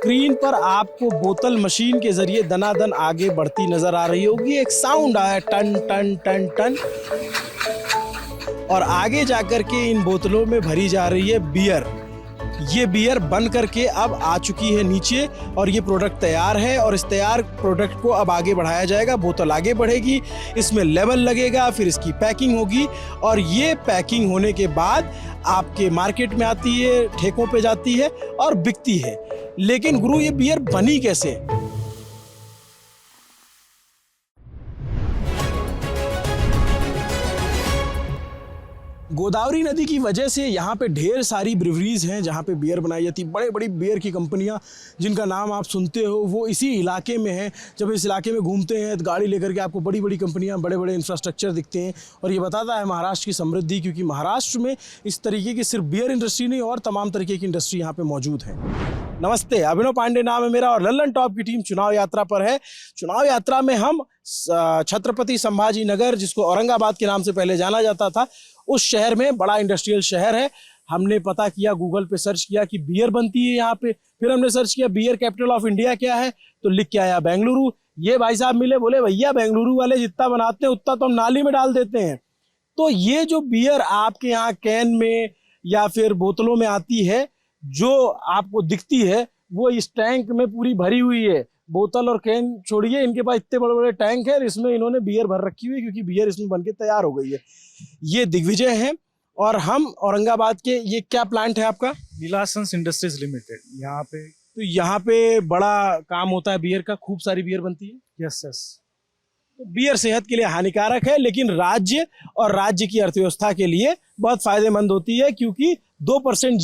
Screen पर आपको बोतल मशीन के जरिए दनादन आगे बढ़ती नजर आ रही होगी। एक साउंड आया टन टन टन टन और आगे जाकर के इन बोतलों में भरी जा रही है बियर। ये बियर बन करके अब आ चुकी है नीचे और ये प्रोडक्ट तैयार है और इस तैयार प्रोडक्ट को अब आगे बढ़ाया जाएगा। बोतल आगे बढ़ेगी, इसमें लेबल लगेगा, फिर इसकी पैकिंग होगी और ये पैकिंग होने के बाद आपके मार्केट में आती है, ठेकों पे जाती है और बिकती है। लेकिन गुरु, ये बियर बनी कैसे? गोदावरी नदी की वजह से यहाँ पे ढेर सारी ब्रिवरीज हैं जहाँ पे बियर बनाई जाती है। बड़े बड़ी बियर की कंपनियाँ जिनका नाम आप सुनते हो वो इसी इलाके में है। जब इस इलाके में घूमते हैं तो गाड़ी लेकर के आपको बड़ी बड़ी कंपनियाँ, बड़े बड़े इंफ्रास्ट्रक्चर दिखते हैं और ये बताता है महाराष्ट्र की समृद्धि, क्योंकि महाराष्ट्र में इस तरीके की सिर्फ बियर इंडस्ट्री नहीं और तमाम तरीके की इंडस्ट्री यहाँ पर मौजूद है। नमस्ते, अभिनव पांडे नाम है मेरा और लल्लन टॉप की टीम चुनाव यात्रा पर है। चुनाव यात्रा में हम छत्रपति संभाजी नगर, जिसको औरंगाबाद के नाम से पहले जाना जाता था, उस शहर में, बड़ा इंडस्ट्रियल शहर है। हमने पता किया, गूगल पे सर्च किया कि बियर बनती है यहाँ पे। फिर हमने सर्च किया बियर कैपिटल ऑफ इंडिया क्या है, तो लिख के आया बेंगलुरु। ये भाई साहब मिले, बोले भैया बेंगलुरु वाले जितना बनाते हैं उतना तो हम नाली में डाल देते हैं। तो ये जो बियर आपके यहाँ कैन में या फिर बोतलों में आती है, जो आपको दिखती है, वो इस टैंक में पूरी भरी हुई है। बोतल और कैन छोड़िए, इनके पास इतने बड़े बड़े टैंक है, इसमें इन्होंने बियर भर रखी हुई है, क्योंकि बियर इसमें बनके तैयार हो गई है। ये दिग्विजय है और हम औरंगाबाद के, ये क्या प्लांट है आपका? लीलासंस इंडस्ट्रीज लिमिटेड। यहाँ पे तो यहाँ पे बड़ा काम होता है बियर का, खूब सारी बियर बनती है। Yes yes. तो बियर सेहत के लिए हानिकारक है, लेकिन राज्य और राज्य की अर्थव्यवस्था के लिए बहुत फायदेमंद होती है, क्योंकि 2%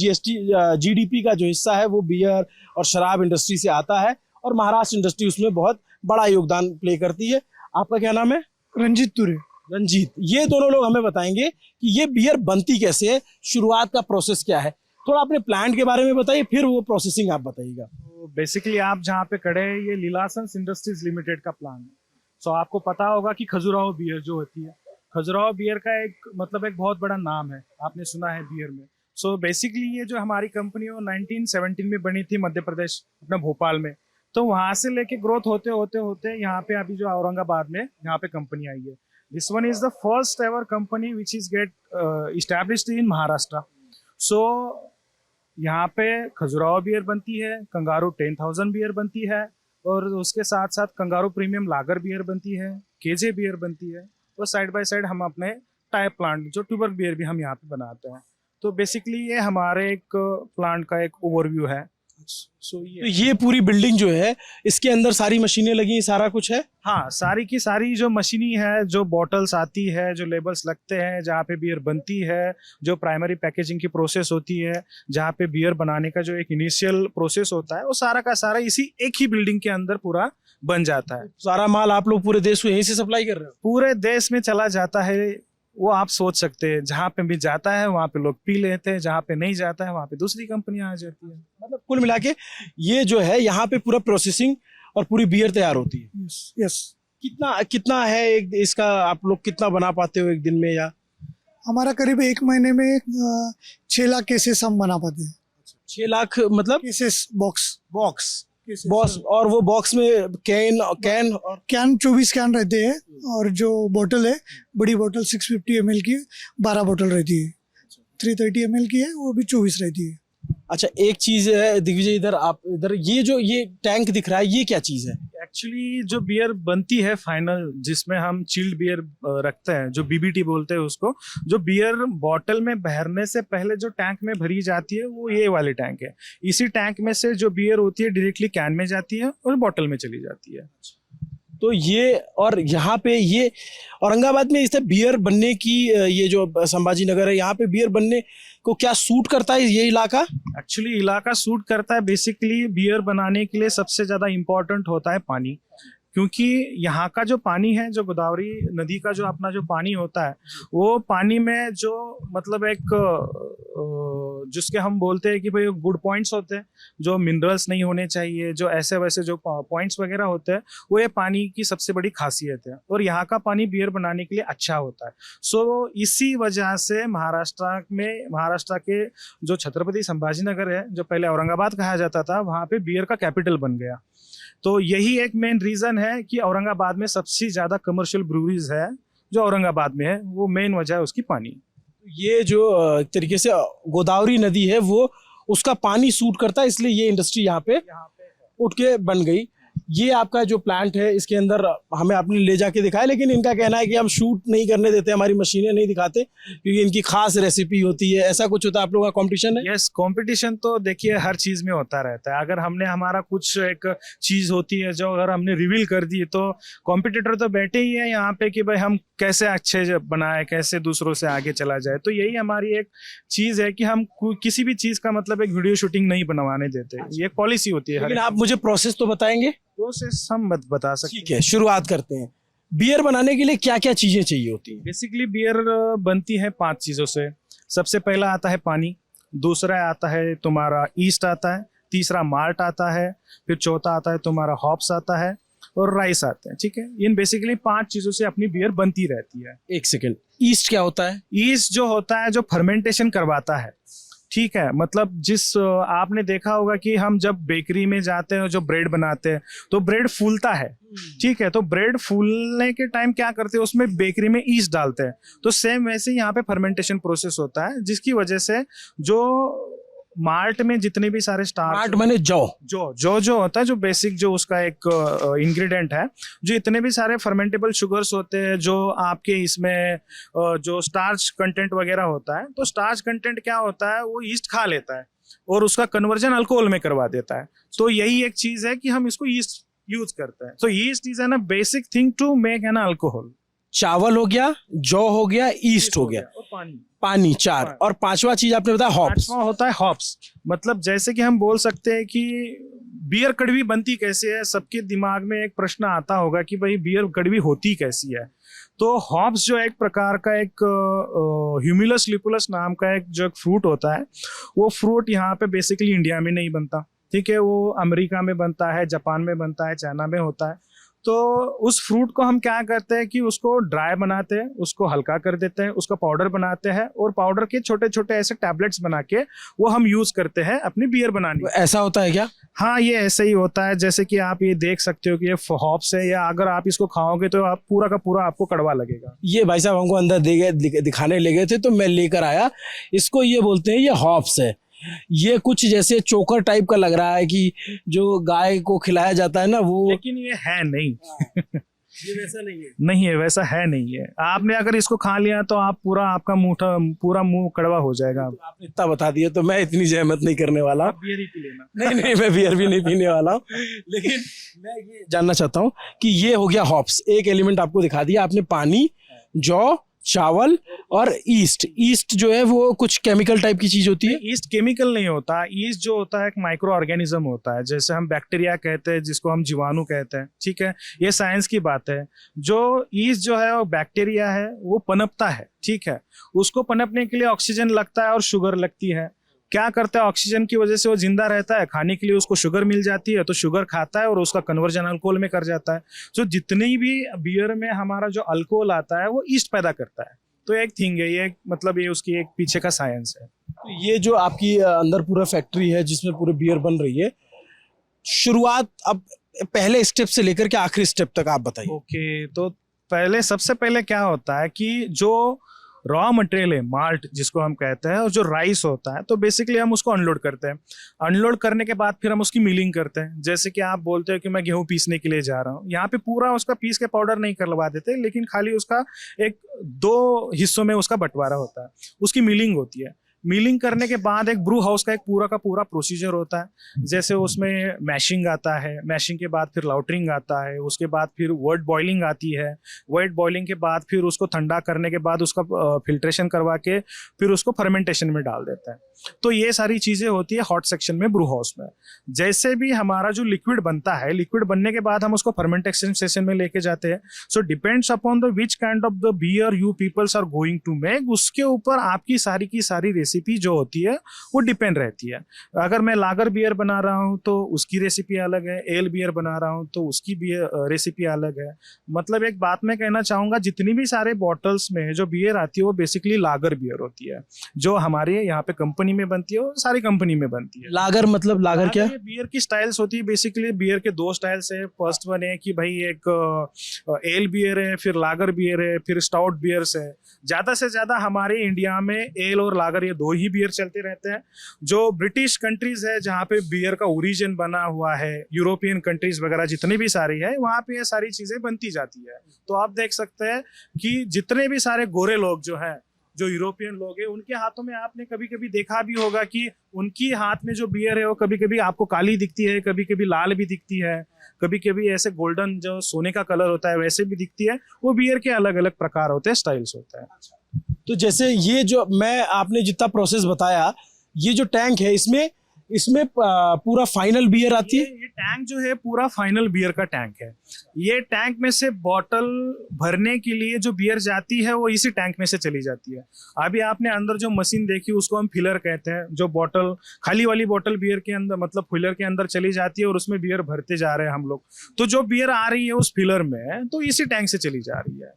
GDP का जो हिस्सा है वो बियर और शराब इंडस्ट्री से आता है और महाराष्ट्र इंडस्ट्री उसमें बहुत बड़ा योगदान प्ले करती है। आपका क्या नाम है? रंजीत तुरे। रंजीत, ये दोनों लोग हमें बताएंगे कि ये बियर बनती कैसे है, शुरुआत का प्रोसेस क्या है। थोड़ा अपने प्लांट के बारे में बताइए, फिर वो प्रोसेसिंग आप बताइएगा। तो बेसिकली आप जहाँ पे खड़े हैं, ये लीलासंस इंडस्ट्रीज लिमिटेड का प्लांट है। सो आपको पता होगा कि खजुराहो बियर जो होती है, खजुराहो बियर का एक बहुत बड़ा नाम है, आपने सुना है बियर में। सो बेसिकली ये जो हमारी कंपनी है 1917 में बनी थी मध्य प्रदेश, अपना भोपाल में। तो वहाँ से लेके ग्रोथ होते होते होते यहाँ पे अभी जो औरंगाबाद में यहाँ पे कंपनी आई है। This one is the first ever company which is get established in Maharashtra. So यहाँ पे खजुराहो बियर बनती है, कंगारू 10,000 बियर बनती है और उसके साथ साथ कंगारू प्रीमियम लागर बियर बनती है, केजे बियर बनती है और साइड बाय साइड हम अपने टाइप प्लांट जो ट्यूबर बियर भी हम यहाँ पे बनाते हैं। तो बेसिकली ये हमारे एक प्लांट का एक ओवरव्यू है। तो ये पूरी बिल्डिंग जो है, इसके अंदर सारी मशीनें लगी, सारा कुछ है। हाँ, सारी की सारी जो मशीनी है, जो बॉटल्स आती है, जो लेबल्स लगते हैं, जहाँ पे बियर बनती है, जो प्राइमरी पैकेजिंग की प्रोसेस होती है, जहाँ पे बियर बनाने का जो एक इनिशियल प्रोसेस होता है, वो सारा का सारा इसी एक ही बिल्डिंग के अंदर पूरा बन जाता है। सारा माल आप लोग पूरे देश को यहीं से सप्लाई कर रहे हो? पूरे देश में चला जाता है। वो आप सोच सकते हैं, जहाँ पे भी जाता है वहाँ पे लोग पी लेते हैं, जहाँ पे नहीं जाता है वहाँ पे दूसरी कंपनियां आ जाती है। मतलब कुल मिला के ये जो है यहाँ पे पूरा प्रोसेसिंग और पूरी बियर तैयार होती है। यस। कितना है एक इसका, आप लोग कितना बना पाते हो एक दिन में? या हमारा करीब 1 महीने में 6 लाख केसेस हम बना पाते हैं। 6 लाख मतलब केसेस, बॉक्स और वो बॉक्स में कैन 24 कैन रहते हैं और जो बोतल है, बड़ी बोतल 650 ml की 12 बोतल रहती है। 330 ml की है, वो भी 24 रहती है। अच्छा, एक चीज है दिग्विजय, इधर ये टैंक दिख रहा है, ये क्या चीज है? एक्चुअली जो बियर बनती है फाइनल, जिसमें हम चिल्ड बियर रखते हैं, जो बीबीटी बोलते हैं उसको, जो बियर बॉटल में भरने से पहले जो टैंक में भरी जाती है वो ये वाली टैंक है। इसी टैंक में से जो बियर होती है डायरेक्टली कैन में जाती है और बॉटल में चली जाती है। तो ये, और यहाँ पे ये औरंगाबाद में इस बियर बनने की, ये जो संभाजी नगर है, यहाँ पे बियर बनने को क्या सूट करता है ये इलाका? एक्चुअली इलाका सूट करता है। बेसिकली बियर बनाने के लिए सबसे ज्यादा इम्पोर्टेंट होता है पानी, क्योंकि यहाँ का जो पानी है, जो गोदावरी नदी का जो अपना जो पानी होता है, वो पानी में जो मतलब एक जिसके हम बोलते हैं कि भाई गुड पॉइंट्स होते हैं, जो मिनरल्स नहीं होने चाहिए, जो ऐसे वैसे जो पॉइंट्स वगैरह होते हैं, वो ये पानी की सबसे बड़ी खासियत है। और यहाँ का पानी बियर बनाने के लिए अच्छा होता है। सो इसी वजह से महाराष्ट्र के जो छत्रपति संभाजी नगर है, जो पहले औरंगाबाद कहा जाता था, वहाँ पे बियर का कैपिटल बन गया। तो यही एक मेन रीजन है कि औरंगाबाद में सबसे ज्यादा कमर्शियल ब्रूरीज है जो औरंगाबाद में है, वो मेन वजह है उसकी पानी। ये जो एक तरीके से गोदावरी नदी है वो उसका पानी सूट करता है, इसलिए ये इंडस्ट्री यहाँ पे उठ के बन गई। ये आपका जो प्लांट है इसके अंदर हमें आपने ले जाके दिखाया, लेकिन इनका कहना है कि हम शूट नहीं करने देते, हमारी मशीनें नहीं दिखाते क्योंकि इनकी खास रेसिपी होती है। ऐसा कुछ होता है? आप लोगों का कंपटीशन है? यस, कंपटीशन तो देखिए हर चीज में होता रहता है। अगर हमने हमारा कुछ एक चीज होती है जो अगर हमने रिवील कर दी तो कॉम्पिटिटर तो बैठे ही है यहाँ पे कि भाई हम कैसे अच्छे बनाए, कैसे दूसरों से आगे चला जाए। तो यही हमारी एक चीज है कि हम किसी भी चीज का मतलब एक वीडियो शूटिंग नहीं बनवाने देते, ये एक पॉलिसी होती है। लेकिन आप मुझे प्रोसेस तो बताएंगे? प्रोसेस हम बता सकते ठीक है, शुरुआत करते हैं। बियर बनाने के लिए क्या क्या चीजें चाहिए होती हैं? बेसिकली बियर बनती है 5 चीजों से। सबसे पहला आता है पानी, दूसरा आता है तुम्हारा ईस्ट आता है, तीसरा माल्ट आता है, फिर चौथा आता है तुम्हारा हॉप्स आता है और राइस आता है। ठीक है, इन बेसिकली 5 चीजों से अपनी बियर बनती रहती है। एक सेकंड, ईस्ट क्या होता है? ईस्ट जो होता है जो फर्मेंटेशन करवाता है। ठीक है, मतलब जिस आपने देखा होगा कि हम जब बेकरी में जाते हैं जो ब्रेड बनाते हैं तो ब्रेड फूलता है। ठीक है, तो ब्रेड फूलने के टाइम क्या करते हैं, उसमें बेकरी में ईस्ट डालते हैं। तो सेम वैसे यहाँ पे फर्मेंटेशन प्रोसेस होता है, जिसकी वजह से जो माल्ट में जितने भी सारे स्टार्च, माल्ट माने जौ, जो होता है, जो बेसिक जो उसका एक इंग्रेडिएंट है, जो इतने भी सारे फर्मेंटेबल शुगर्स होते हैं, जो आपके इसमें जो स्टार्च कंटेंट वगैरह होता है, तो स्टार्च कंटेंट क्या होता है, वो ईस्ट खा लेता है और उसका कन्वर्जन अल्कोहल में करवा देता है। तो यही एक चीज है कि हम इसको ईस्ट यूज करते हैं। तो yeast is an basic thing to make an alcohol. चावल हो गया, जौ हो गया, ईस्ट हो गया और पानी 4, और 5वां चीज आपने बताया हॉप्स। 5वां होता है हॉप्स। मतलब जैसे कि हम बोल सकते हैं कि बियर कड़वी बनती कैसे है, सबके दिमाग में एक प्रश्न आता होगा कि भाई बियर कड़वी होती कैसी है। तो हॉप्स जो एक प्रकार का एक ह्यूमिलस लिपुलस नाम का एक जो फ्रूट होता है, वो फ्रूट यहाँ पे बेसिकली इंडिया में नहीं बनता। ठीक है, वो अमेरिका में बनता है, जापान में बनता है, चाइना में होता है। तो उस फ्रूट को हम क्या करते हैं कि उसको ड्राई बनाते हैं, उसको हल्का कर देते हैं, उसका पाउडर बनाते हैं और पाउडर के छोटे छोटे ऐसे टैबलेट्स बना के वो हम यूज करते हैं अपनी बियर बनाने में। ऐसा होता है क्या? हाँ, ये ऐसे ही होता है। जैसे कि आप ये देख सकते हो कि ये हॉप्स है, या अगर आप इसको खाओगे तो आप पूरा का पूरा आपको कड़वा लगेगा। ये भाई साहब हमको अंदर दिखाने ले गए थे तो मैं लेकर आया इसको। ये बोलते हैं ये हॉप्स है। ये कुछ जैसे चोकर टाइप का लग रहा है कि जो गाय को खिलाया जाता है ना वो, लेकिन ये है नहीं। ये वैसा नहीं है। नहीं है, वैसा है नहीं है। आपने अगर इसको खा लिया तो आप आपका पूरा मुंह कड़वा हो जाएगा। आपने इतना बता दिया तो मैं इतनी जहमत नहीं करने वाला। बियर ही पी लेना। नहीं, मैं बियर भी नहीं पीने वाला हूँ। लेकिन मैं ये जानना चाहता हूँ कि ये हो गया हॉप्स, एक एलिमेंट आपको दिखा दिया आपने, पानी, जौ, चावल और ईस्ट जो है वो कुछ केमिकल टाइप की चीज होती है। ईस्ट केमिकल नहीं होता। ईस्ट जो होता है एक माइक्रो ऑर्गेनिज्म होता है, जैसे हम बैक्टीरिया कहते हैं, जिसको हम जीवाणु कहते हैं। ठीक है, ये साइंस की बात है। जो ईस्ट जो है वो बैक्टीरिया है, वो पनपता है। ठीक है, उसको पनपने के लिए ऑक्सीजन लगता है और शुगर लगती है। क्या करता है, ऑक्सीजन की वजह से वो जिंदा रहता है, खाने के लिए उसको शुगर मिल जाती है, तो शुगर खाता है और उसका कन्वर्जन अल्कोहल में कर जाता है। तो जितनी भी बियर में हमारा जो अल्कोहल आता है वो ईस्ट पैदा करता है। तो एक थिंग है ये, मतलब ये उसकी एक पीछे का साइंस है। तो ये जो आपकी अंदर पूरा फैक्ट्री है जिसमें पूरे बियर बन रही है, शुरुआत अब पहले स्टेप से लेकर के आखिरी स्टेप तक आप बताइए। ओके, तो सबसे पहले क्या होता है कि जो रॉ मटेरियल है, माल्ट जिसको हम कहते हैं, और जो राइस होता है, तो बेसिकली हम उसको अनलोड करते हैं। अनलोड करने के बाद फिर हम उसकी मिलिंग करते हैं। जैसे कि आप बोलते हो कि मैं गेहूं पीसने के लिए जा रहा हूँ, यहाँ पे पूरा उसका पीस के पाउडर नहीं करवा देते, लेकिन खाली उसका 2 हिस्सों में उसका बंटवारा होता है, उसकी मिलिंग होती है। मिलिंग करने के बाद एक ब्रू हाउस का एक पूरा का पूरा प्रोसीजर होता है। जैसे उसमें मैशिंग आता है, मैशिंग के बाद फिर लाउटरिंग आता है, उसके बाद फिर वर्ड बॉइलिंग आती है, वर्ड बॉइलिंग के बाद फिर उसको ठंडा करने के बाद उसका फिल्ट्रेशन करवा के फिर उसको फर्मेंटेशन में डाल देता है। तो ये सारी चीज़ें होती है हॉट सेक्शन में, ब्रू हाउस में। जैसे भी हमारा जो लिक्विड बनता है, लिक्विड बनने के बाद हम उसको फर्मेंटेशन सेशन में लेके जाते हैं। So depends upon the which kind of the beer you peoples are going to make, उसके ऊपर आपकी सारी की सारी रेसिपी जो होती है वो डिपेंड रहती है। अगर मैं लागर बियर बना रहा हूँ तो उसकी रेसिपी अलग है, एल बियर बना रहा हूँ तो उसकी बियर रेसिपी अलग है। मतलब एक बात मैं कहना चाहूँगा, जितनी भी सारे बॉटल्स में जो बियर आती है वो बेसिकली लागर बियर होती है, जो हमारे यहाँ पे कंपनी में बनती है, वो सारी कंपनी में बनती है। लागर मतलब लागर क्या? ये बियर की स्टाइल्स होती है। बेसिकली बियर के दो स्टाइल्स है। फर्स्ट वन है कि भाई एक एल बियर है, फिर लागर बियर है, फिर स्टाउट बियर्स है। ज्यादा से ज्यादा हमारे इंडिया में एल और लागर ये दो ही बियर चलते रहते हैं। जो ब्रिटिश कंट्रीज है जहाँ पे बियर का ओरिजिन बना हुआ है, यूरोपियन कंट्रीज वगैरह जितनी भी सारी है, वहाँ पे ये सारी चीजें बनती जाती है। तो आप देख सकते हैं कि जितने भी सारे गोरे लोग जो हैं, जो यूरोपियन लोग हैं, उनके हाथों में आपने कभी कभी देखा भी होगा कि उनकी हाथ में जो बियर है वो कभी कभी आपको काली दिखती है, कभी कभी लाल भी दिखती है, कभी कभी ऐसे गोल्डन जो सोने का कलर होता है वैसे भी दिखती है। वो बियर के अलग अलग प्रकार होते हैं, स्टाइल्स होते हैं। तो जैसे ये जो मैं आपने जितना प्रोसेस बताया, ये जो टैंक है इसमें पूरा फाइनल बियर आती है। ये टैंक जो है पूरा फाइनल बियर का टैंक है। ये टैंक में से बॉटल भरने के लिए जो बियर जाती है वो इसी टैंक में से चली जाती है। अभी आपने अंदर जो मशीन देखी उसको हम फिलर कहते हैं। जो बॉटल खाली वाली बॉटल बियर के अंदर मतलब फिलर के अंदर चली जाती है और उसमें बियर भरते जा रहे हैं हम लोग। तो जो बियर आ रही है उस फिलर में तो इसी टैंक से चली जा रही है।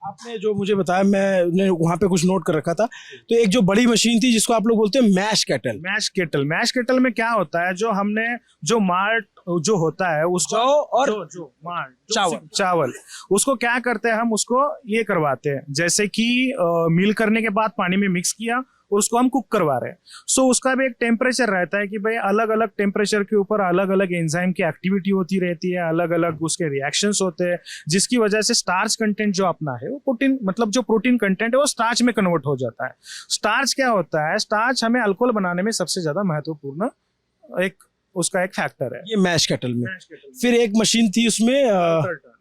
आपने जो मुझे बताया, मैंने वहाँ पे कुछ नोट कर रखा था। तो एक जो बड़ी मशीन थी जिसको आप लोग बोलते हैं मैश केटल। मैश केटल में क्या होता है, जो हमने जो माल्ट जो होता है उसको और जो माल्ट चावल उसको क्या करते हैं, हम उसको ये करवाते हैं जैसे कि मिल करने के बाद पानी में मिक्स किया और उसको हम कुक करवा रहे हैं। सो उसका भी एक टेम्परेचर रहता है कि भाई अलग अलग टेम्परेचर के ऊपर अलग अलग एंजाइम की एक्टिविटी होती रहती है, अलग अलग उसके रिएक्शंस होते हैं, जिसकी वजह से स्टार्च कंटेंट जो अपना है वो प्रोटीन मतलब जो प्रोटीन कंटेंट है वो स्टार्च में कन्वर्ट हो जाता है। स्टार्च क्या होता है, स्टार्च हमें अल्कोहल बनाने में सबसे ज्यादा महत्वपूर्ण एक उसका एक फैक्टर है। ये मैश केटल में फिर एक मशीन थी उसमें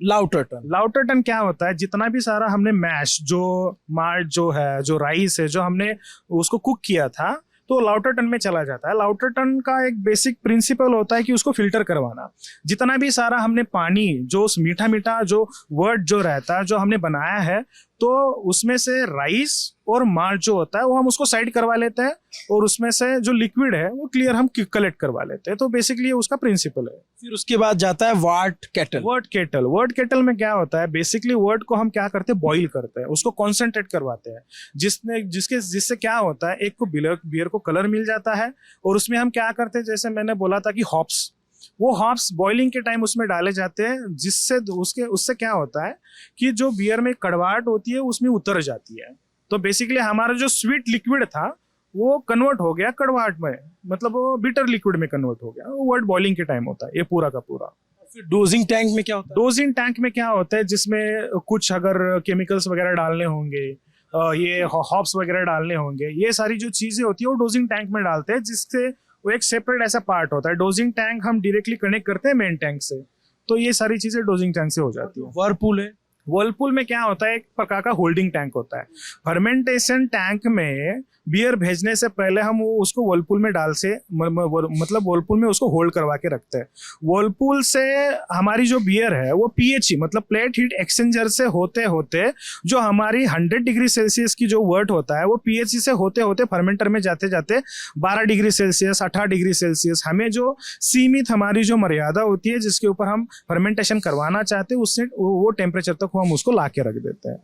लाउटर टन क्या होता है, जितना भी सारा हमने मैश जो माल्ट जो है, जो राइस है, जो हमने उसको कुक किया था तो लाउटर टन में चला जाता है। लाउटर टन का एक बेसिक प्रिंसिपल होता है कि उसको फिल्टर करवाना। जितना भी सारा हमने पानी जो मीठा मीठा जो वर्ड जो रहता है जो हमने बनाया है, तो उसमें से राइस और माल्ट जो होता है वो हम उसको साइड करवा लेते हैं और उसमें से जो लिक्विड है वो क्लियर हम कलेक्ट करवा लेते हैं। तो बेसिकली उसका प्रिंसिपल है। फिर उसके बाद जाता है वर्ड केटल में क्या होता है, बेसिकली वर्ड को हम क्या करते हैं, बॉईल करते हैं, उसको कॉन्सेंट्रेट करवाते हैं, जिससे क्या होता है, एक को बियर को कलर मिल जाता है और उसमें हम क्या करते हैं, जैसे मैंने बोला था कि हॉप्स, वो हॉप्स बॉइलिंग के टाइम उसमें डाले जाते हैं, जिससे उससे क्या होता है कि जो बियर में कड़वाहट होती है उसमें उतर जाती है। तो बेसिकली हमारा जो स्वीट लिक्विड था वो कन्वर्ट हो गया कड़वाहट में, मतलब वो बिटर लिक्विड में कन्वर्ट हो गया। वो वर्ड बॉइलिंग के टाइम होता है ये पूरा का पूरा। फिर डोजिंग टैंक में क्या होता है? डोजिंग टैंक में क्या होता है, जिसमें कुछ अगर केमिकल्स वगैरह डालने होंगे, ये हॉप्स वगैरह डालने होंगे, ये सारी जो चीजें होती है वो डोजिंग टैंक में डालते हैं, जिससे वो एक सेपरेट ऐसा पार्ट होता है। डोजिंग टैंक हम डायरेक्टली कनेक्ट करते हैं मेन टैंक से, तो ये सारी चीजें डोजिंग टैंक से हो जाती है। वर्लपूल में क्या होता है, एक प्रकार का होल्डिंग टैंक होता है। फर्मेंटेशन टैंक में बियर भेजने से पहले हम उसको वर्लपूल में मतलब वर्लपूल में उसको होल्ड करवा के रखते हैं। वर्लपूल से हमारी जो बियर है वो पीएचई मतलब प्लेट हीट एक्सचेंजर से होते होते जो हमारी 100 डिग्री सेल्सियस की जो वर्ट होता है वो पीएचई से होते होते फर्मेंटर में जाते जाते 12 डिग्री सेल्सियस 18 डिग्री सेल्सियस, हमें जो सीमित हमारी जो मर्यादा होती है जिसके ऊपर हम फर्मेंटेशन करवाना चाहते हैं, उससे वो टेम्परेचर तक हम उसको ला के रख देते हैं।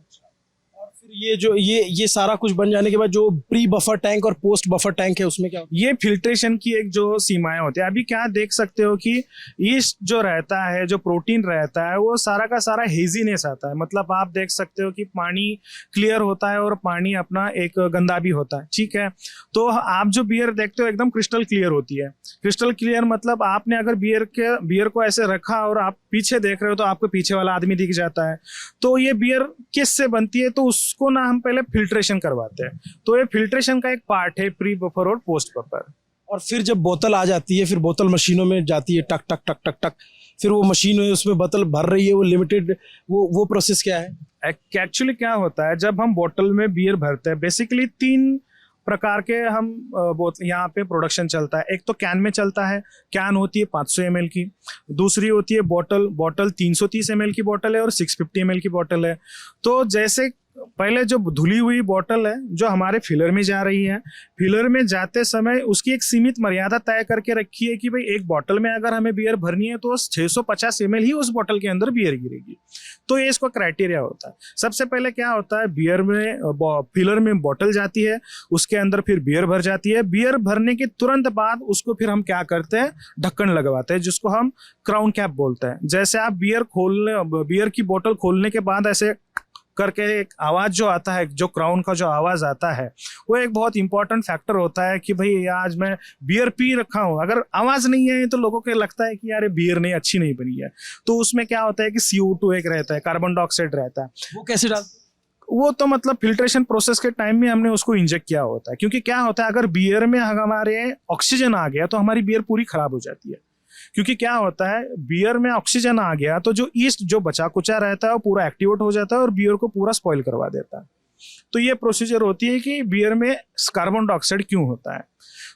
ये सारा कुछ बन जाने के बाद जो प्री बफर टैंक और पोस्ट बफर टैंक है उसमें क्या होता है? ये फिल्ट्रेशन की एक जो सीमाएं होती है। अभी क्या देख सकते हो कि ईस्ट जो रहता है, जो प्रोटीन रहता है, वो सारा का सारा हेजीनेस आता है। मतलब आप देख सकते हो कि पानी क्लियर होता है और पानी अपना एक गंदा भी होता है, ठीक है। तो आप जो बियर देखते हो एकदम क्रिस्टल क्लियर होती है। क्रिस्टल क्लियर मतलब आपने अगर बियर को ऐसे रखा और आप पीछे देख रहे हो तो आपको पीछे वाला आदमी दिख जाता है। तो ये बियर किससे बनती है, तो उस उसको ना हम पहले फिल्ट्रेशन करवाते हैं। तो ये फिल्ट्रेशन का एक पार्ट है प्री बफर और पोस्ट बफर। और फिर जब बोतल आ जाती है, फिर बोतल मशीनों में जाती है, टक टक टक टक टक, फिर वो मशीन है उसमें बोतल भर रही है, वो लिमिटेड, वो प्रोसेस क्या है? एक्चुअली क्या होता है, जब हम बोतल में बियर भरते हैं, बेसिकली 3 प्रकार के हम यहाँ पे प्रोडक्शन चलता है। एक तो कैन में चलता है, कैन होती है 500 ml की। दूसरी होती है बोतल 330 ml की बोतल है और 650 ml की बोतल है। तो जैसे पहले जो धुली हुई बोतल है जो हमारे फिलर में जा रही है, फिलर में जाते समय उसकी एक सीमित मर्यादा तय करके रखी है कि भाई एक बोतल में अगर हमें बियर भरनी है तो 650 ml ही उस बोतल के अंदर बियर गिरेगी। तो ये इसका क्राइटेरिया होता है। सबसे पहले क्या होता है, बियर में फिलर में बोतल जाती है, उसके अंदर फिर बियर भर जाती है। बियर भरने के तुरंत बाद उसको फिर हम क्या करते हैं, ढक्कन लगवाते हैं, जिसको हम क्राउन कैप बोलते हैं। जैसे आप बियर की बोतल खोलने के बाद ऐसे करके एक आवाज जो आता है, जो क्राउन का जो आवाज आता है, वो एक बहुत इंपॉर्टेंट फैक्टर होता है कि भाई आज मैं बियर पी रखा हूँ। अगर आवाज नहीं है तो लोगों को लगता है कि यार बियर नहीं अच्छी नहीं बनी है। तो उसमें क्या होता है कि CO2 एक रहता है, कार्बन डाइऑक्साइड रहता है। वो कैसे डालते? वो तो मतलब फिल्ट्रेशन प्रोसेस के टाइम में हमने उसको इंजेक्ट किया होता है, क्योंकि क्या होता है, अगर बियर में हमारे ऑक्सीजन आ गया तो हमारी बियर पूरी खराब हो जाती है। क्योंकि क्या होता है, बियर में ऑक्सीजन आ गया तो जो ईस्ट जो बचा कुचा रहता है वो पूरा एक्टिवेट हो जाता है और बियर को पूरा स्पॉइल करवा देता है। तो ये प्रोसीजर होती है कि बियर में कार्बन डाइऑक्साइड क्यों होता है।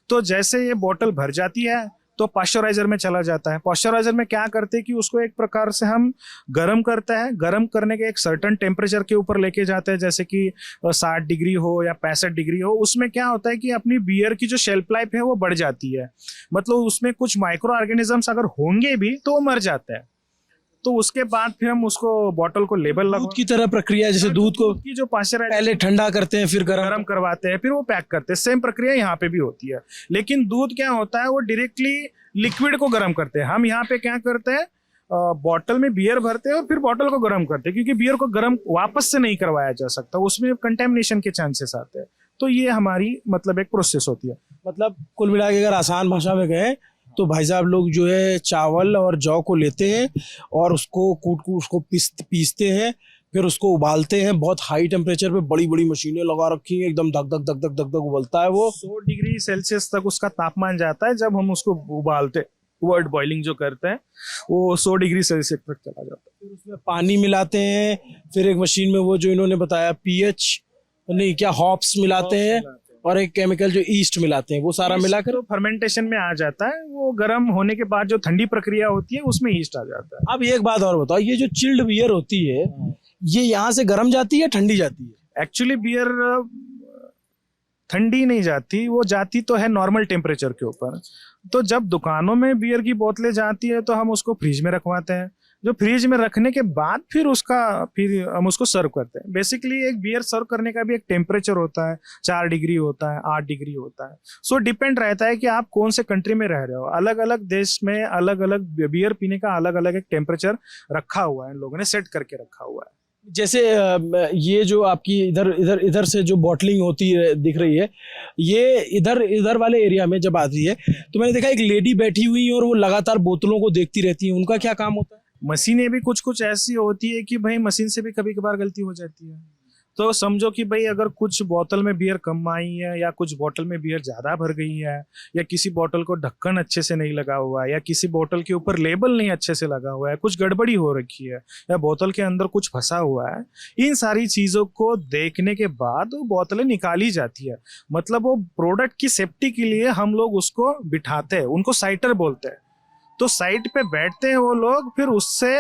तो जैसे ये बोतल भर जाती है तो पाश्चराइजर में चला जाता है। पाश्चराइजर में क्या करते हैं कि उसको एक प्रकार से हम गर्म करते हैं। गर्म करने के एक सर्टेन टेम्परेचर के ऊपर लेके जाते हैं, जैसे कि 60 डिग्री हो या 65 डिग्री हो। उसमें क्या होता है कि अपनी बियर की जो शेल्फ लाइफ है वो बढ़ जाती है। मतलब उसमें कुछ माइक्रो ऑर्गेनिजम्स अगर होंगे भी तो वो मर जाते हैं। तो उसके बाद फिर हम उसको बॉटल को लेबल दूध की तरह प्रक्रिया है, जैसे दूध को की जो पाश्चराइजर पहले ठंडा करते हैं फिर गरम करवाते हैं फिर वो पैक करते हैं। सेम प्रक्रिया यहाँ पे भी होती है, लेकिन दूध क्या होता है वो डायरेक्टली लिक्विड को गर्म करते हैं। हम यहाँ पे क्या करते हैं, बॉटल में बियर भरते हैं और फिर बॉटल को गर्म करते हैं, क्योंकि बियर को गर्म वापस से नहीं करवाया जा सकता, उसमें कंटेमिनेशन के चांसेस आते हैं। तो ये हमारी मतलब एक प्रोसेस होती है। मतलब कुल मिला के अगर आसान भाषा में कहें तो भाई साहब लोग जो है चावल और जौ को लेते हैं और उसको कूट उसको पीसते हैं, फिर उसको उबालते हैं। बहुत हाई टेम्परेचर पे बड़ी बड़ी मशीनें लगा रखी हैं, एकदम धक धक धक धक धक धक उबलता है वो। 100 डिग्री सेल्सियस तक उसका तापमान जाता है जब हम उसको उबालते, वर्ड बॉइलिंग जो करते हैं वो 100 डिग्री सेल्सियस तक चला जाता है। फिर उसमें पानी मिलाते हैं, फिर एक मशीन में वो जो इन्होंने बताया pH नहीं क्या हॉप्स मिलाते हैं और एक केमिकल जो ईस्ट मिलाते हैं, वो सारा मिलाकर तो फर्मेंटेशन में आ जाता है। वो गर्म होने के बाद जो ठंडी प्रक्रिया होती है उसमें ईस्ट आ जाता है। अब एक बात और बताओ, ये जो चिल्ड बियर होती है ये यहाँ से गर्म जाती है ठंडी जाती है? एक्चुअली बियर ठंडी नहीं जाती, वो जाती तो है नॉर्मल टेम्परेचर के ऊपर। तो जब दुकानों में बियर की बोतलें जाती है तो हम उसको फ्रिज में रखवाते हैं, जो फ्रिज में रखने के बाद फिर हम उसको सर्व करते हैं। बेसिकली एक बियर सर्व करने का भी एक टेम्परेचर होता है, 4 डिग्री होता है, 8 डिग्री होता है। सो डिपेंड रहता है कि आप कौन से कंट्री में रह रहे हो। अलग अलग देश में अलग अलग बियर पीने का अलग अलग एक टेम्परेचर रखा हुआ है, इन लोगों ने सेट करके रखा हुआ है। जैसे ये जो आपकी इधर से जो बॉटलिंग होती है दिख रही है, ये इधर वाले एरिया में जब आती है तो मैंने देखा एक लेडी बैठी हुई है और वो लगातार बोतलों को देखती रहती है। उनका क्या काम होता है? मशीनें भी कुछ ऐसी होती है कि भाई मशीन से भी कभी कभार गलती हो जाती है। तो समझो कि भाई अगर कुछ बोतल में बियर कम आई है या कुछ बोतल में बियर ज़्यादा भर गई है, या किसी बोतल को ढक्कन अच्छे से नहीं लगा हुआ है, या किसी बोतल के ऊपर लेबल नहीं अच्छे से लगा हुआ है, कुछ गड़बड़ी हो रखी है, या बोतल के अंदर कुछ फंसा हुआ है, इन सारी चीज़ों को देखने के बाद वो बोतलें निकाली जाती है। मतलब वो प्रोडक्ट की सेफ्टी के लिए हम लोग उसको बिठाते हैं, उनको साइटर बोलते हैं। तो साइट पे बैठते हैं वो लोग, फिर उससे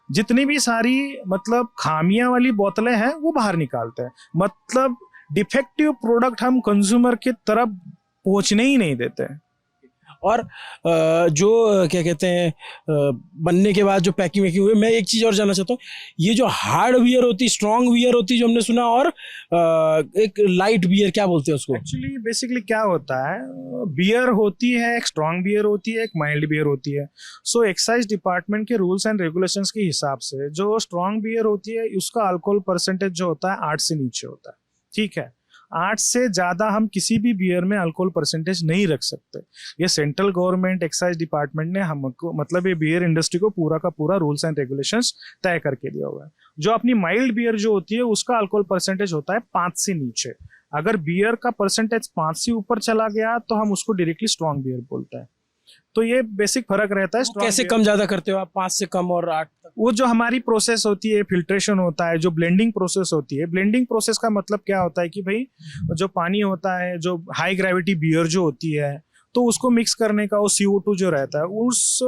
जितनी भी सारी मतलब खामियां वाली बोतलें हैं वो बाहर निकालते हैं। मतलब डिफेक्टिव प्रोडक्ट हम कंज्यूमर की तरफ पहुंचने ही नहीं देते हैं। और जो क्या कहते हैं बनने के बाद जो पैकिंग वैकिंग हुई, मैं एक चीज़ और जानना चाहता हूँ, ये जो हार्ड बियर होती, स्ट्रॉन्ग बियर होती जो हमने सुना, और एक लाइट बियर क्या बोलते हैं उसको? एक्चुअली बेसिकली क्या होता है, बियर होती है, एक स्ट्रॉन्ग बियर होती है, एक माइल्ड बियर होती है। सो एक्साइज डिपार्टमेंट के रूल्स एंड रेगुलेशंस के हिसाब से जो स्ट्रॉन्ग बियर होती है उसका अल्कोहल परसेंटेज जो होता है 8 से नीचे होता है, ठीक है। 8 से ज़्यादा हम किसी भी बियर में अल्कोहल परसेंटेज नहीं रख सकते। ये सेंट्रल गवर्नमेंट एक्साइज डिपार्टमेंट ने हमको मतलब ये बियर इंडस्ट्री को पूरा का पूरा रूल्स एंड रेगुलेशंस तय करके दिया हुआ है। जो अपनी माइल्ड बियर जो होती है उसका अल्कोहल परसेंटेज होता है 5 से नीचे। अगर बियर का परसेंटेज 5 से ऊपर चला गया तो हम उसको डायरेक्टली स्ट्रॉन्ग बियर बोलते हैं। तो ये बेसिक फर्क रहता है। कैसे कम ज्यादा करते हो आप, 5 से कम और 8 तक? वो जो हमारी प्रोसेस होती है, फिल्ट्रेशन होता है, जो ब्लेंडिंग प्रोसेस होती है। ब्लेंडिंग प्रोसेस का मतलब क्या होता है कि भाई जो पानी होता है, जो हाई ग्रेविटी बियर जो होती है, तो उसको मिक्स करने का वो CO2 जो रहता है, उस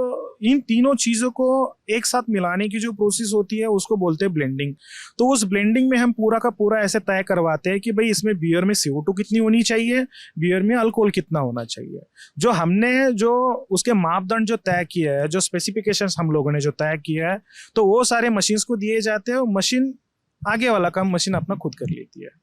इन तीनों चीज़ों को एक साथ मिलाने की जो प्रोसेस होती है उसको बोलते हैं ब्लेंडिंग। तो उस ब्लेंडिंग में हम पूरा का पूरा ऐसे तय करवाते हैं कि भाई इसमें बियर में CO2 कितनी होनी चाहिए, बियर में अल्कोहल कितना होना चाहिए। जो हमने जो उसके मापदंड जो तय किया है, जो स्पेसिफिकेशंस हम लोगों ने जो तय किया है, तो वो सारे मशीन्स को दिए जाते हैं और मशीन आगे वाला काम मशीन अपना खुद कर लेती है।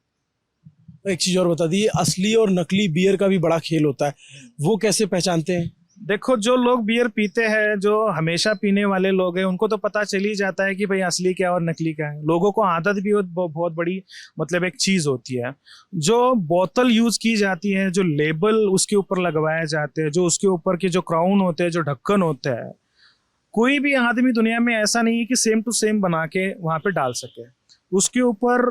एक चीज और बता दी, असली और नकली बियर का भी बड़ा खेल होता है, वो कैसे पहचानते हैं? देखो, जो लोग बियर पीते हैं, जो हमेशा पीने वाले लोग हैं, उनको तो पता चल ही जाता है कि भाई असली क्या और नकली क्या है। लोगों को आदत भी बहुत बड़ी मतलब एक चीज होती है। जो बोतल यूज की जाती है, जो लेबल उसके ऊपर लगवाए जाते हैं, जो उसके ऊपर के जो क्राउन होते हैं, जो ढक्कन होते हैं, कोई भी आदमी दुनिया में ऐसा नहीं है कि सेम टू सेम बना के वहां पे डाल सके। उसके ऊपर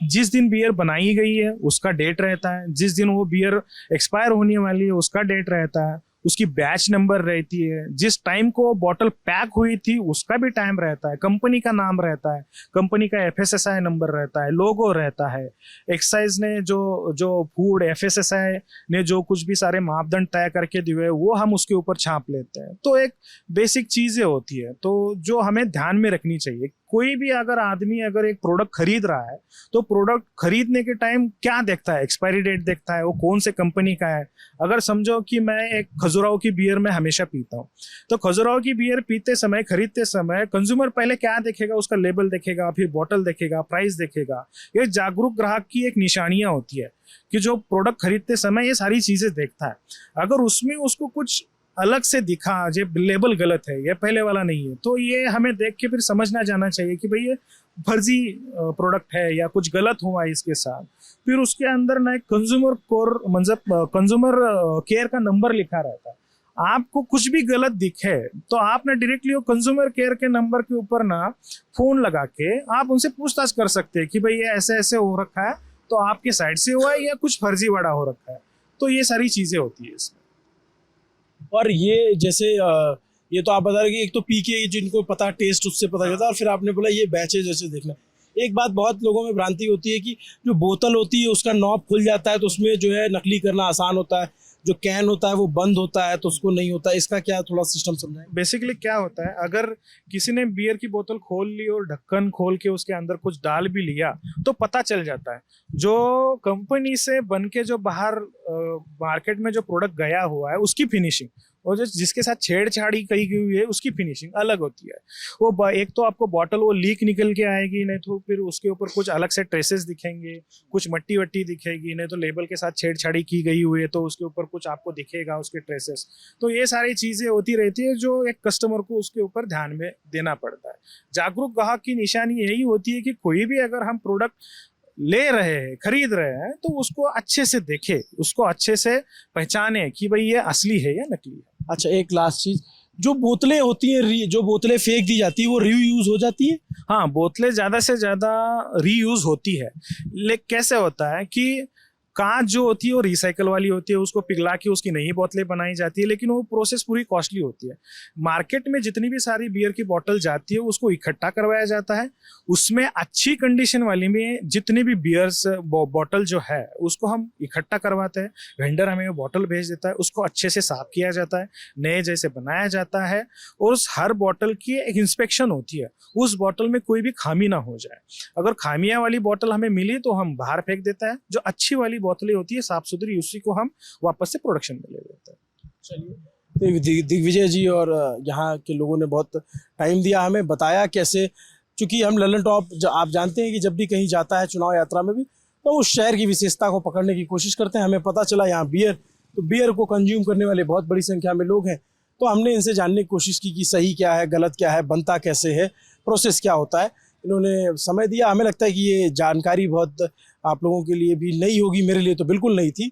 जिस दिन बियर बनाई गई है उसका डेट रहता है, जिस दिन वो बियर एक्सपायर होने वाली है उसका डेट रहता है, उसकी बैच नंबर रहती है, जिस टाइम को बॉटल पैक हुई थी उसका भी टाइम रहता है, कंपनी का नाम रहता है, कंपनी का FSSAI नंबर रहता है, लोगो रहता है। एक्साइज ने जो फूड FSSAI ने जो कुछ भी सारे मापदंड तय करके दिए हैं वो हम उसके ऊपर छाप लेते हैं। तो एक बेसिक चीजें होती है तो जो हमें ध्यान में रखनी चाहिए। कोई भी अगर आदमी अगर एक प्रोडक्ट खरीद रहा है तो प्रोडक्ट खरीदने के टाइम क्या देखता है, एक्सपायरी डेट देखता है, वो कौन से कंपनी का है। अगर समझो कि मैं एक खजुराहो की बियर में हमेशा पीता हूँ, तो खजुराहो की बियर पीते समय, खरीदते समय कंज्यूमर पहले क्या देखेगा, उसका लेबल देखेगा, फिर बॉटल देखेगा, प्राइस देखेगा। ये जागरूक ग्राहक की एक निशानियां होती है कि जो प्रोडक्ट खरीदते समय ये सारी चीजें देखता है। अगर उसमें उसको कुछ अलग से दिखा, ये लेबल गलत है, ये पहले वाला नहीं है, तो ये हमें देख के फिर समझना जाना चाहिए कि भाई ये फर्जी प्रोडक्ट है या कुछ गलत हुआ है इसके साथ। फिर उसके अंदर ना एक कंज्यूमर कोर मतलब कंज्यूमर केयर का नंबर लिखा रहता है। आपको कुछ भी गलत दिखे तो आप ना डायरेक्टली वो कंज्यूमर केयर के नंबर के ऊपर ना फोन लगा के आप उनसे पूछताछ कर सकते हैं कि भाई ये ऐसे ऐसे हो रखा है, तो आपके साइड से हुआ है या कुछ फर्जीवाड़ा हो रखा है। तो ये सारी चीजें होती है इसमें। और ये जैसे ये तो आप बता रहे कि एक तो पी के जिनको पता टेस्ट उससे पता चलता है, और फिर आपने बोला ये बैचेज जैसे देखना। एक बात बहुत लोगों में भ्रांति होती है कि जो बोतल होती है उसका नॉब खुल जाता है तो उसमें जो है नकली करना आसान होता है, जो कैन होता है वो बंद होता है तो उसको नहीं होता है। इसका क्या थोड़ा सिस्टम समझाएं? बेसिकली क्या होता है, अगर किसी ने बियर की बोतल खोल ली और ढक्कन खोल के उसके अंदर कुछ डाल भी लिया तो पता चल जाता है। जो कंपनी से बन के जो बाहर मार्केट में जो प्रोडक्ट गया हुआ है उसकी फिनिशिंग और जो जिसके साथ छेड़छाड़ी की हुई है उसकी फिनिशिंग अलग होती है। वो एक तो आपको बॉटल वो लीक निकल के आएगी, नहीं तो फिर उसके ऊपर कुछ अलग से ट्रेसेस दिखेंगे, कुछ मट्टी वट्टी दिखेगी, नहीं तो लेबल के साथ छेड़छाड़ी की गई हुई है तो उसके ऊपर कुछ आपको दिखेगा उसके ट्रेसेस। तो ये सारी चीज़ें होती रहती है जो एक कस्टमर को उसके ऊपर ध्यान में देना पड़ता है। जागरूक ग्राहक की निशानी यही होती है कि कोई भी अगर हम प्रोडक्ट ले रहे हैं, खरीद रहे हैं, तो उसको अच्छे से देखे, उसको अच्छे से पहचाने कि भाई ये असली है या नकली है। अच्छा, एक लास्ट चीज, जो बोतलें होती हैं, जो बोतलें फेंक दी जाती है वो रीयूज हो जाती है? हाँ, बोतलें ज्यादा से ज्यादा रीयूज होती है। लेकिन कैसे होता है कि कांच जो होती है वो रिसाइकल वाली होती है, उसको पिघला के उसकी नई बोतलें बनाई जाती है, लेकिन वो प्रोसेस पूरी कॉस्टली होती है। मार्केट में जितनी भी सारी बियर की बोतल जाती है उसको इकट्ठा करवाया जाता है, उसमें अच्छी कंडीशन वाली में जितनी भी बियर्स बोतल जो है उसको हम इकट्ठा करवाते हैं। वेंडर हमें वो बोतल भेज देता है, उसको अच्छे से साफ किया जाता है, नए जैसे बनाया जाता है, और उस हर बोतल की एक इंस्पेक्शन होती है, उस बोतल में कोई भी खामी ना हो जाए। अगर खामियां वाली बोतल हमें मिली तो हम बाहर फेंक देता है, जो अच्छी वाली बोतलें होती है साफ सुथरी उसी को हम वापस से प्रोडक्शन में ले लेते हैं। चलिए, दिग्विजय जी और यहाँ के लोगों ने बहुत टाइम दिया, हमें बताया कैसे, क्योंकि हम ललन टॉप आप जानते हैं कि जब भी कहीं जाता है चुनाव यात्रा में भी तो उस शहर की विशेषता को पकड़ने की कोशिश करते हैं। हमें पता चला यहाँ बियर को कंज्यूम करने वाले बहुत बड़ी संख्या में लोग हैं, तो हमने इनसे जानने की कोशिश की कि सही क्या है, गलत क्या है, बनता कैसे है, प्रोसेस क्या होता है। इन्होंने समय दिया, हमें लगता है कि ये जानकारी बहुत आप लोगों के लिए भी नई होगी, मेरे लिए तो बिल्कुल नई थी।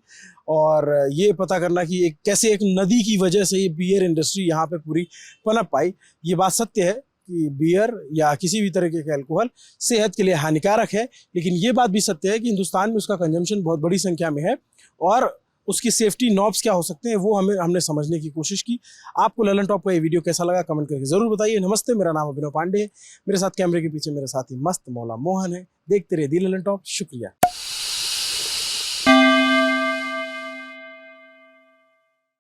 और ये पता करना कि कैसे एक नदी की वजह से ये बियर इंडस्ट्री यहाँ पे पूरी पनप पाई। ये बात सत्य है कि बियर या किसी भी तरह के अल्कोहल सेहत के लिए हानिकारक है, लेकिन ये बात भी सत्य है कि हिंदुस्तान में उसका कंजम्पशन बहुत बड़ी संख्या में है और उसकी सेफ्टी नॉब्स क्या हो सकते हैं वो हमने समझने की कोशिश की। आपको ललन टॉप का ये वीडियो कैसा लगा कमेंट करके ज़रूर बताइए। नमस्ते, मेरा नाम अभिनव पांडे है, मेरे साथ कैमरे के पीछे मेरे साथी मस्त मौला मोहन है। देखते रहिए दी ललन टॉप। शुक्रिया।